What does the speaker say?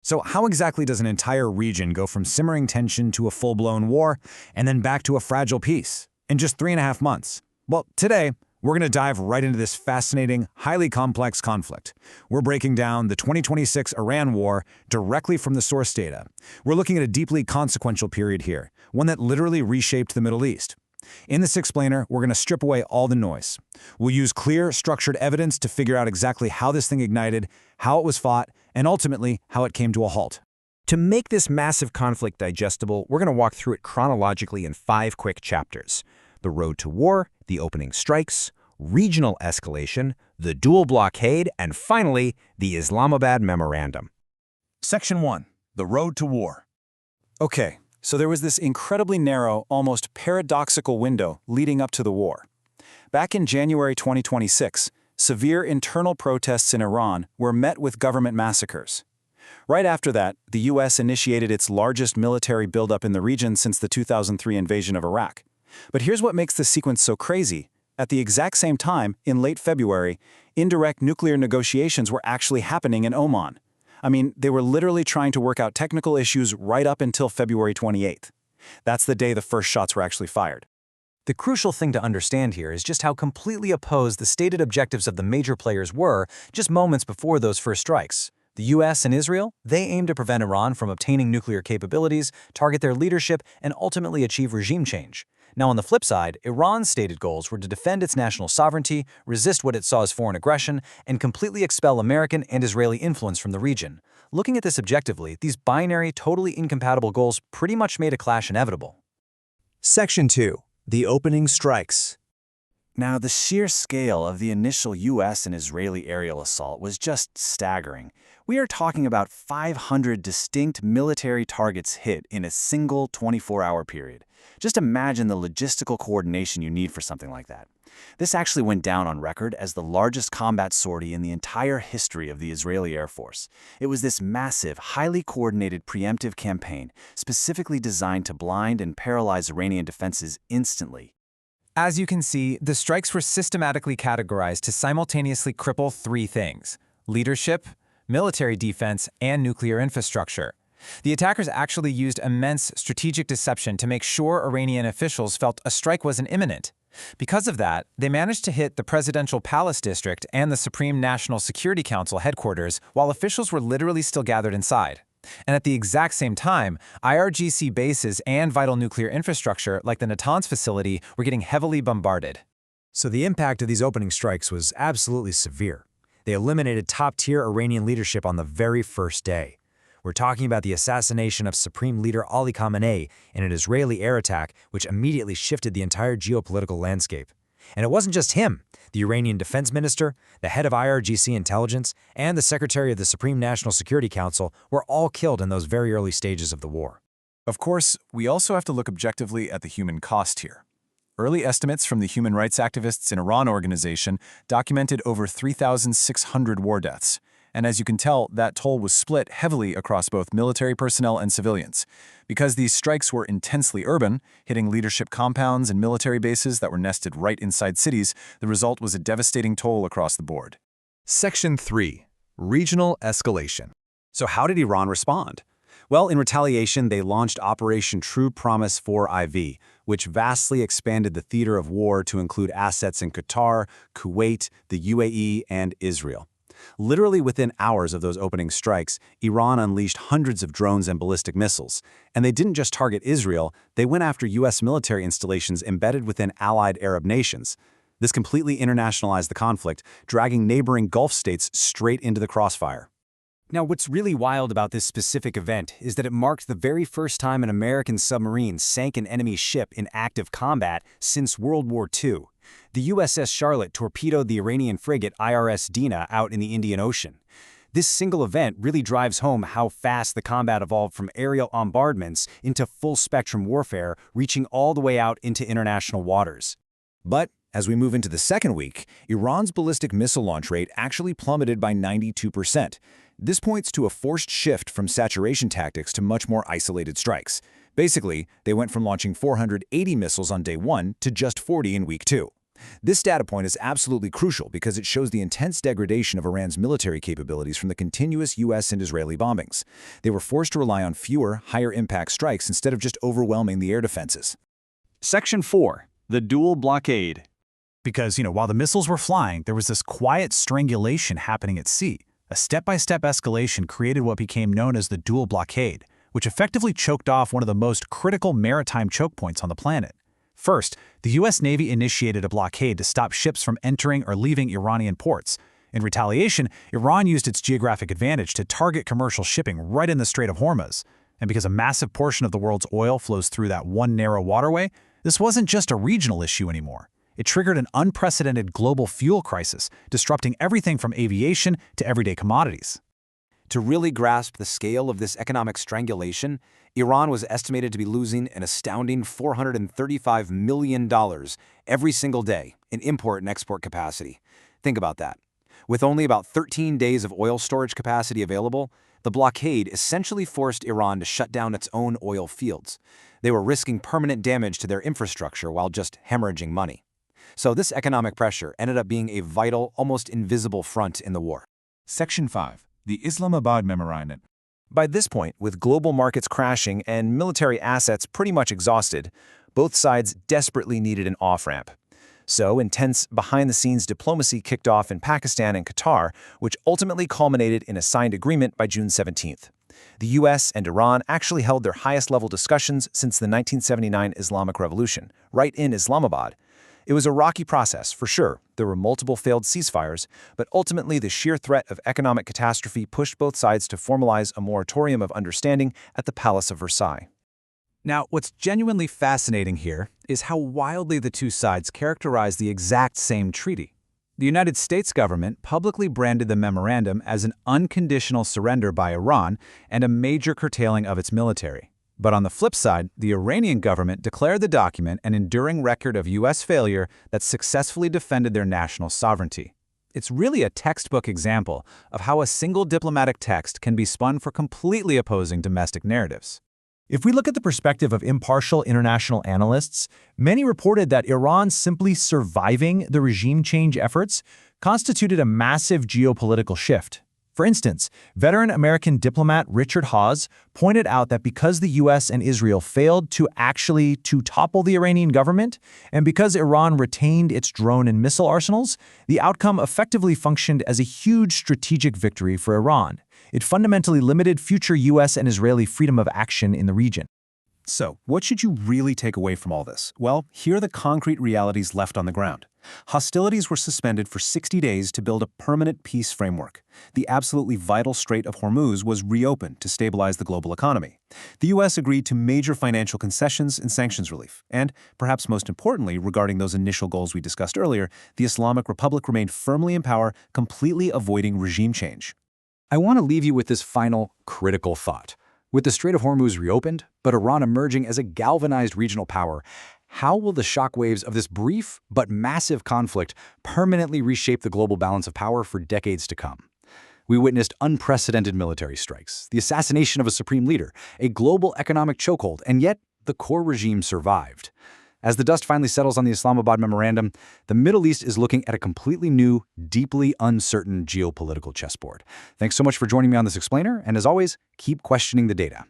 So how exactly does an entire region go from simmering tension to a full-blown war, and then back to a fragile peace in just 3.5 months? Well, today, we're going to dive right into this fascinating, highly complex conflict. We're breaking down the 2026 Iran war directly from the source data. We're looking at a deeply consequential period here, one that literally reshaped the Middle East. In this explainer, we're going to strip away all the noise. We'll use clear, structured evidence to figure out exactly how this thing ignited, how it was fought, and ultimately, how it came to a halt. To make this massive conflict digestible, we're going to walk through it chronologically in 5 quick chapters. The road to war, the opening strikes, regional escalation, the dual blockade, and finally, the Islamabad Memorandum. Section 1. The road to war. Okay, so there was this incredibly narrow, almost paradoxical window leading up to the war. Back in January 2026, severe internal protests in Iran were met with government massacres. Right after that, the US initiated its largest military buildup in the region since the 2003 invasion of Iraq. But here's what makes this sequence so crazy. At the exact same time, in late February, indirect nuclear negotiations were actually happening in Oman. I mean, they were literally trying to work out technical issues right up until February 28th. That's the day the first shots were actually fired. The crucial thing to understand here is just how completely opposed the stated objectives of the major players were just moments before those first strikes. The US and Israel, they aimed to prevent Iran from obtaining nuclear capabilities, target their leadership, and ultimately achieve regime change. Now, on the flip side, Iran's stated goals were to defend its national sovereignty, resist what it saw as foreign aggression, and completely expel American and Israeli influence from the region. Looking at this objectively, these binary, totally incompatible goals pretty much made a clash inevitable. Section 2. The opening strikes. Now, the sheer scale of the initial US and Israeli aerial assault was just staggering. We are talking about 500 distinct military targets hit in a single 24-hour period. Just imagine the logistical coordination you need for something like that. This actually went down on record as the largest combat sortie in the entire history of the Israeli Air Force. It was this massive, highly coordinated preemptive campaign, specifically designed to blind and paralyze Iranian defenses instantly. As you can see, the strikes were systematically categorized to simultaneously cripple 3 things: leadership, military defense, and nuclear infrastructure. The attackers actually used immense strategic deception to make sure Iranian officials felt a strike wasn't imminent. Because of that, they managed to hit the Presidential Palace District and the Supreme National Security Council headquarters while officials were literally still gathered inside. And at the exact same time, IRGC bases and vital nuclear infrastructure like the Natanz facility were getting heavily bombarded. So the impact of these opening strikes was absolutely severe. They eliminated top-tier Iranian leadership on the very first day. We're talking about the assassination of Supreme Leader Ali Khamenei in an Israeli air attack which immediately shifted the entire geopolitical landscape. And it wasn't just him. The Iranian defense minister, the head of IRGC intelligence, and the secretary of the Supreme National Security Council were all killed in those very early stages of the war. Of course, we also have to look objectively at the human cost here. Early estimates from the human rights activists in Iran organization documented over 3,600 war deaths. And as you can tell, that toll was split heavily across both military personnel and civilians. Because these strikes were intensely urban, hitting leadership compounds and military bases that were nested right inside cities, the result was a devastating toll across the board. Section 3. Regional escalation. So how did Iran respond? Well, in retaliation, they launched Operation True Promise 4IV, which vastly expanded the theater of war to include assets in Qatar, Kuwait, the UAE, and Israel. Literally within hours of those opening strikes, Iran unleashed hundreds of drones and ballistic missiles. And they didn't just target Israel, they went after US military installations embedded within allied Arab nations. This completely internationalized the conflict, dragging neighboring Gulf states straight into the crossfire. Now, what's really wild about this specific event is that it marked the very first time an American submarine sank an enemy ship in active combat since World War II. The USS Charlotte torpedoed the Iranian frigate IRS Dina out in the Indian Ocean. This single event really drives home how fast the combat evolved from aerial bombardments into full-spectrum warfare, reaching all the way out into international waters. But as we move into the second week, Iran's ballistic missile launch rate actually plummeted by 92%. This points to a forced shift from saturation tactics to much more isolated strikes. Basically, they went from launching 480 missiles on day 1 to just 40 in week 2. This data point is absolutely crucial because it shows the intense degradation of Iran's military capabilities from the continuous US and Israeli bombings. They were forced to rely on fewer, higher-impact strikes instead of just overwhelming the air defenses. Section 4. The dual blockade. Because, while the missiles were flying, there was this quiet strangulation happening at sea. A step-by-step escalation created what became known as the dual blockade, which effectively choked off one of the most critical maritime choke points on the planet. First, the U.S. Navy initiated a blockade to stop ships from entering or leaving Iranian ports. In retaliation, Iran used its geographic advantage to target commercial shipping right in the Strait of Hormuz. And because a massive portion of the world's oil flows through that one narrow waterway, this wasn't just a regional issue anymore. It triggered an unprecedented global fuel crisis, disrupting everything from aviation to everyday commodities. To really grasp the scale of this economic strangulation, Iran was estimated to be losing an astounding $435 million every single day in import and export capacity. Think about that. With only about 13 days of oil storage capacity available, the blockade essentially forced Iran to shut down its own oil fields. They were risking permanent damage to their infrastructure while just hemorrhaging money. So this economic pressure ended up being a vital, almost invisible front in the war. Section 5. The Islamabad Memorandum. By this point, with global markets crashing and military assets pretty much exhausted, both sides desperately needed an off-ramp. So intense behind-the-scenes diplomacy kicked off in Pakistan and Qatar, which ultimately culminated in a signed agreement by June 17th. The US and Iran actually held their highest-level discussions since the 1979 Islamic Revolution, right in Islamabad. It was a rocky process, for sure. There were multiple failed ceasefires, but ultimately the sheer threat of economic catastrophe pushed both sides to formalize a moratorium of understanding at the Palace of Versailles. Now, what's genuinely fascinating here is how wildly the two sides characterize the exact same treaty. The United States government publicly branded the memorandum as an unconditional surrender by Iran and a major curtailing of its military. But on the flip side, the Iranian government declared the document an enduring record of U.S. failure that successfully defended their national sovereignty. It's really a textbook example of how a single diplomatic text can be spun for completely opposing domestic narratives. If we look at the perspective of impartial international analysts, many reported that Iran simply surviving the regime change efforts constituted a massive geopolitical shift. For instance, veteran American diplomat Richard Hawes pointed out that because the US and Israel failed to topple the Iranian government, and because Iran retained its drone and missile arsenals, the outcome effectively functioned as a huge strategic victory for Iran. It fundamentally limited future US and Israeli freedom of action in the region. So, what should you really take away from all this? Well, here are the concrete realities left on the ground. Hostilities were suspended for 60 days to build a permanent peace framework. The absolutely vital Strait of Hormuz was reopened to stabilize the global economy. The U.S. agreed to major financial concessions and sanctions relief. And, perhaps most importantly, regarding those initial goals we discussed earlier, the Islamic Republic remained firmly in power, completely avoiding regime change. I want to leave you with this final critical thought. With the Strait of Hormuz reopened, but Iran emerging as a galvanized regional power, how will the shockwaves of this brief but massive conflict permanently reshape the global balance of power for decades to come? We witnessed unprecedented military strikes, the assassination of a supreme leader, a global economic chokehold, and yet the core regime survived. As the dust finally settles on the Islamabad Memorandum, the Middle East is looking at a completely new, deeply uncertain geopolitical chessboard. Thanks so much for joining me on this explainer, and as always, keep questioning the data.